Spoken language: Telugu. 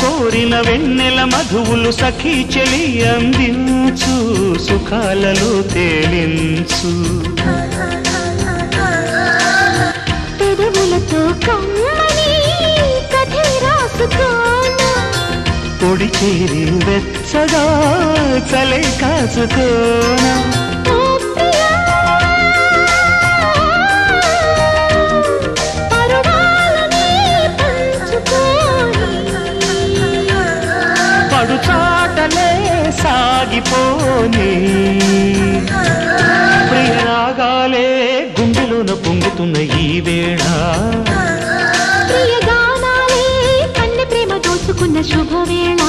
కోరిన వెన్నెల మధువులు సఖీ చెలి అందించు సుఖాలలో తేలించు పెదవులతో కమ్మని కథ రాసుకోనా పొడి చేరి వెచ్చగా చలే కాసుకోనా పడుచాటలే సాగిపోని ప్రియరాగాలే గుండెలోన పొంగుతున్న ఈ వేళ ప్రియగానాలే కన్నె ప్రేమ దోచుకున్న శుభవేళ